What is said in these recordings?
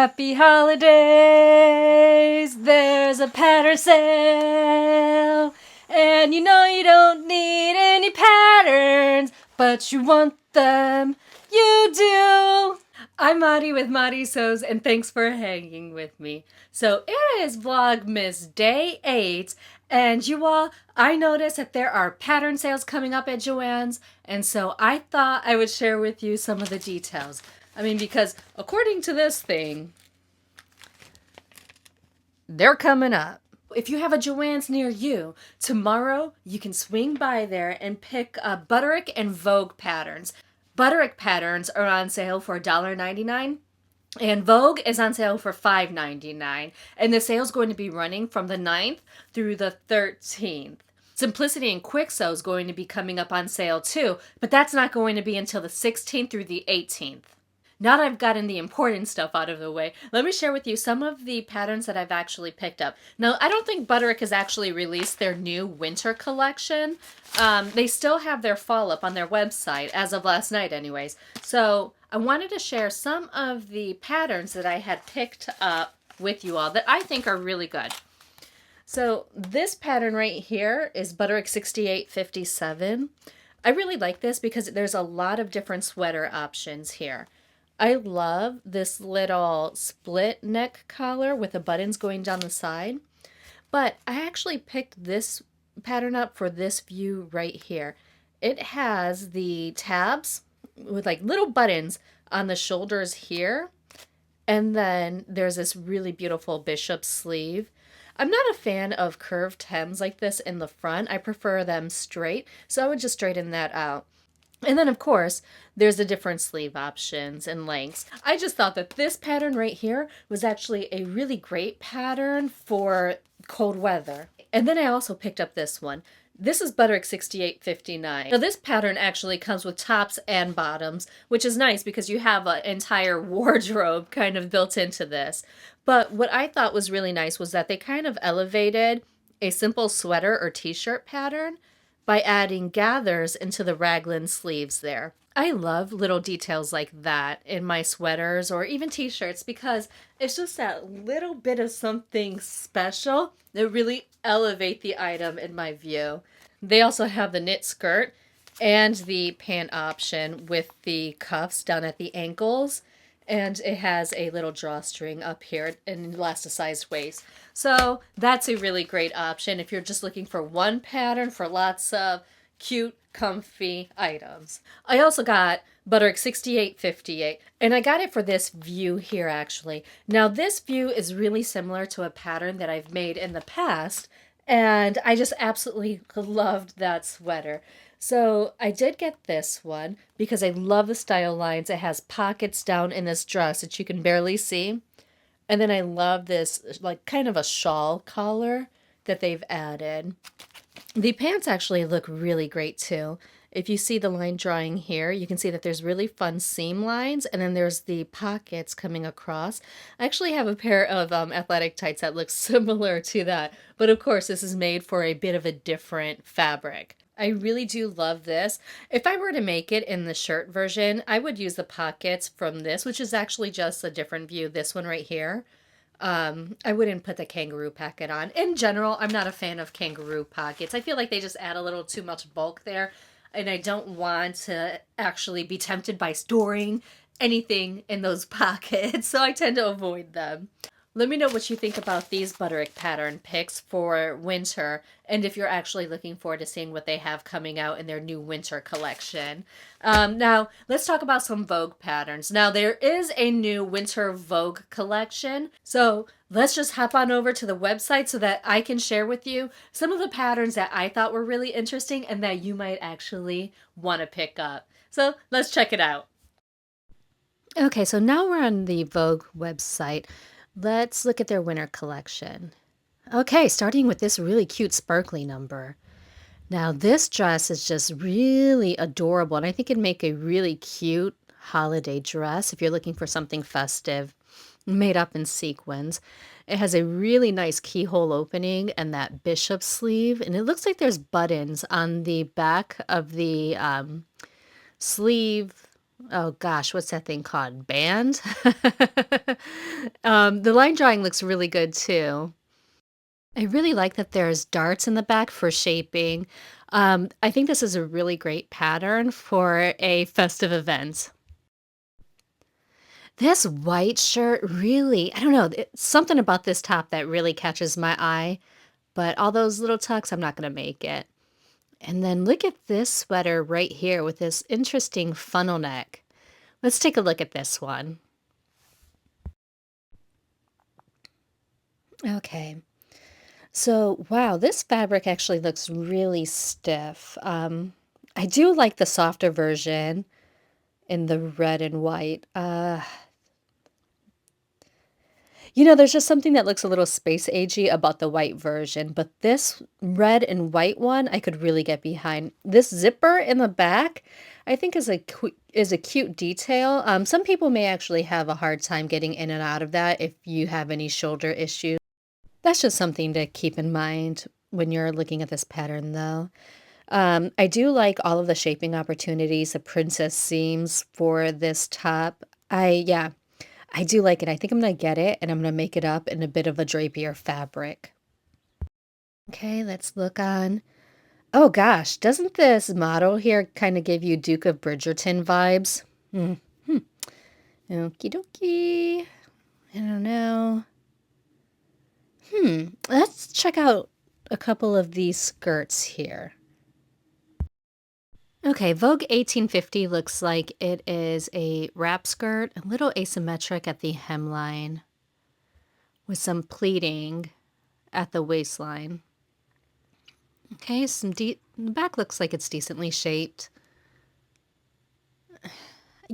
Happy holidays, there's a pattern sale. And you know you don't need any patterns, but you want them, you do. I'm Maddie with Maddie Sews, and thanks for hanging with me. So it is Vlogmas Day 8, and you all, I noticed that there are pattern sales coming up at Joann's, and so I thought I would share with you some of the details. I mean, because according to this thing, they're coming up. If you have a Joann's near you, tomorrow you can swing by there and pick up Butterick and Vogue Patterns. Butterick Patterns are on sale for $1.99. And Vogue is on sale for $5.99. And the sale is going to be running from the 9th through the 13th. Simplicity and Quick Sew is going to be coming up on sale too, but that's not going to be until the 16th through the 18th. Now that I've gotten the important stuff out of the way, let me share with you some of the patterns that I've actually picked up. Now, I don't think Butterick has actually released their new winter collection. They still have their fall up on their website, as of last night anyways. So I wanted to share some of the patterns that I had picked up with you all that I think are really good. So this pattern right here is Butterick 6857. I really like this because there's a lot of different sweater options here. I love this little split neck collar with the buttons going down the side. But I actually picked this pattern up for this view right here. It has the tabs with like little buttons on the shoulders here. And then there's this really beautiful bishop sleeve. I'm not a fan of curved hems like this in the front. I prefer them straight, so I would just straighten that out. And then, of course, there's the different sleeve options and lengths. I just thought that this pattern right here was actually a really great pattern for cold weather. And then I also picked up this one. This is Butterick 6859. Now this pattern actually comes with tops and bottoms, which is nice because you have an entire wardrobe kind of built into this. But what I thought was really nice was that they kind of elevated a simple sweater or t-shirt pattern by adding gathers into the raglan sleeves there. I love little details like that in my sweaters or even t-shirts because it's just that little bit of something special that really elevate the item in my view. They also have the knit skirt and the pant option with the cuffs down at the ankles. And it has a little drawstring up here and elasticized waist. So that's a really great option if you're just looking for one pattern for lots of cute, comfy items. I also got Butterick 6858, and I got it for this view here actually. Now this view is really similar to a pattern that I've made in the past, and I just absolutely loved that sweater. So I did get this one because I love the style lines. It has pockets down in this dress that you can barely see. And then I love this like kind of a shawl collar that they've added. The pants actually look really great too. If you see the line drawing here, you can see that there's really fun seam lines, and then there's the pockets coming across. I actually have a pair of athletic tights that look similar to that, but of course this is made for a bit of a different fabric. I really do love this. If I were to make it in the shirt version, I would use the pockets from this, which is actually just a different view, this one right here. I wouldn't put the kangaroo pocket on. In general, I'm not a fan of kangaroo pockets. I feel like they just add a little too much bulk there, and I don't want to actually be tempted by storing anything in those pockets, so I tend to avoid them. Let me know what you think about these Butterick pattern picks for winter, and if you're actually looking forward to seeing what they have coming out in their new winter collection. Now, let's talk about some Vogue patterns. Now, there is a new winter Vogue collection, so let's just hop on over to the website so that I can share with you some of the patterns that I thought were really interesting and that you might actually want to pick up. So let's check it out. Okay, so now we're on the Vogue website. Let's look at their winter collection. Okay, starting with this really cute sparkly number. Now this dress is just really adorable, and I think it'd make a really cute holiday dress if you're looking for something festive made up in sequins. It has a really nice keyhole opening and that bishop sleeve, and it looks like there's buttons on the back of the sleeve oh gosh, what's that thing called? Band? The line drawing looks really good too. I really like that there's darts in the back for shaping. I think this is a really great pattern for a festive event. This white shirt really, I don't know, something about this top that really catches my eye, but all those little tucks, I'm not going to make it. And then look at this sweater right here with this interesting funnel neck. Let's take a look at this one. Okay. So, wow, this fabric actually looks really stiff. I do like the softer version in the red and white. There's just something that looks a little space agey about the white version, but this red and white one I could really get behind. This zipper in the back, I think is a cute detail. Some people may actually have a hard time getting in and out of that if you have any shoulder issues. That's just something to keep in mind when you're looking at this pattern, though. I do like all of the shaping opportunities, the princess seams for this top. Yeah, I do like it. I think I'm gonna get it and I'm gonna make it up in a bit of a drapier fabric. Okay, let's look on. Oh gosh, doesn't this model here kind of give you Duke of Bridgerton vibes? Hmm. Okie dokie. I don't know. Let's check out a couple of these skirts here. Okay, Vogue 1850 looks like it is a wrap skirt, a little asymmetric at the hemline, with some pleating at the waistline. Okay, the back looks like it's decently shaped.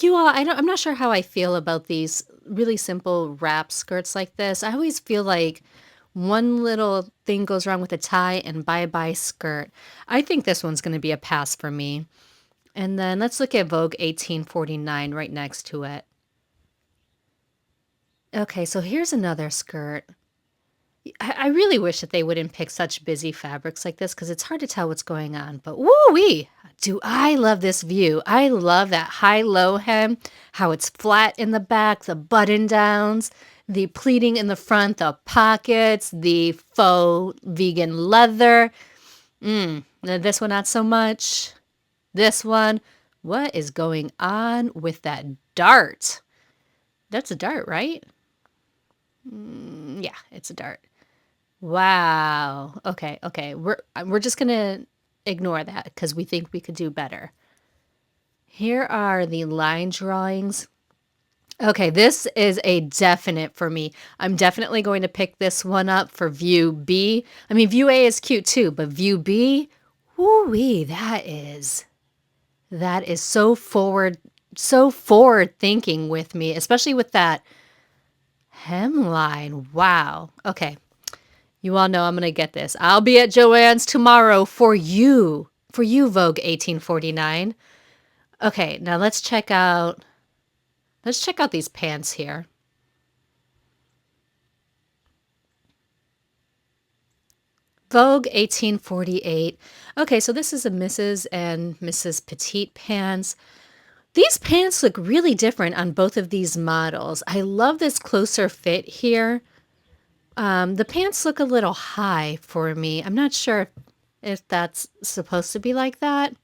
You all, I'm not sure how I feel about these really simple wrap skirts like this. I always feel like one little thing goes wrong with the tie and bye-bye skirt. I think this one's going to be a pass for me. And then let's look at Vogue 1849 right next to it. Okay, so here's another skirt. I really wish that they wouldn't pick such busy fabrics like this because it's hard to tell what's going on. But woo-wee, do I love this view. I love that high-low hem, how it's flat in the back, the button-downs, the pleating in the front, the pockets, the faux vegan leather. This one not so much. This one, what is going on with that dart? That's a dart, right? Yeah, it's a dart. Wow. Okay. We're just gonna ignore that because we think we could do better. Here are the line drawings. Okay, this is a definite for me. I'm definitely going to pick this one up for view B. I mean, view A is cute too, but view B, woo-wee, that is so forward thinking with me, especially with that hemline. Wow. Okay. You all know I'm going to get this. I'll be at Joann's tomorrow for you, Vogue 1849. Okay, now let's check out these pants here. Vogue 1848. Okay, so this is a Mrs. and Mrs. Petite pants. These pants look really different on both of these models. I love this closer fit here. The pants look a little high for me. I'm not sure if that's supposed to be like that.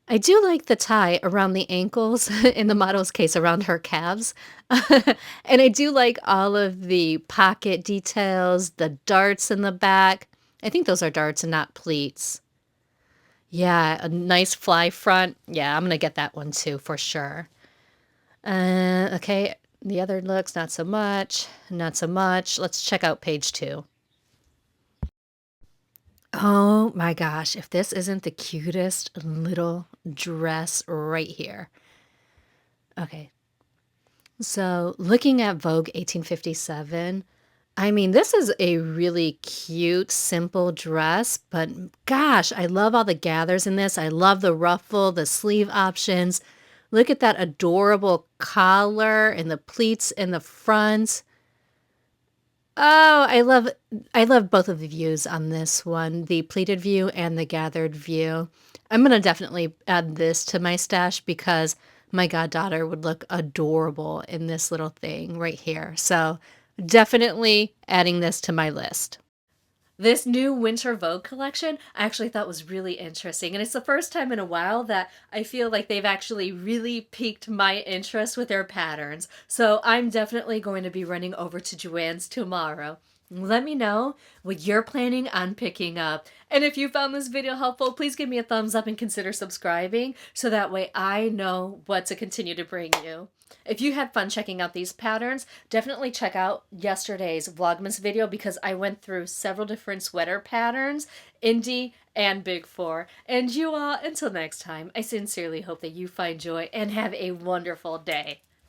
I do like the tie around the ankles, in the model's case, around her calves. And I do like all of the pocket details, the darts in the back. I think those are darts and not pleats. Yeah, a nice fly front. Yeah, I'm going to get that one too, for sure. Okay, the other looks, not so much. Not so much. Let's check out page 2. Oh my gosh, if this isn't the cutest little dress right here. Okay, so looking at Vogue 1857, I mean, this is a really cute, simple dress, but gosh, I love all the gathers in this. I love the ruffle, the sleeve options. Look at that adorable collar and the pleats in the front. Oh, I love both of the views on this one, the pleated view and the gathered view. I'm gonna definitely add this to my stash because my goddaughter would look adorable in this little thing right here. So definitely adding this to my list. This new winter Vogue collection I actually thought was really interesting. And it's the first time in a while that I feel like they've actually really piqued my interest with their patterns. So I'm definitely going to be running over to Joann's tomorrow. Let me know what you're planning on picking up. And if you found this video helpful, please give me a thumbs up and consider subscribing so that way I know what to continue to bring you. If you had fun checking out these patterns, definitely check out yesterday's Vlogmas video because I went through several different sweater patterns, indie and big four. And you all, until next time, I sincerely hope that you find joy and have a wonderful day.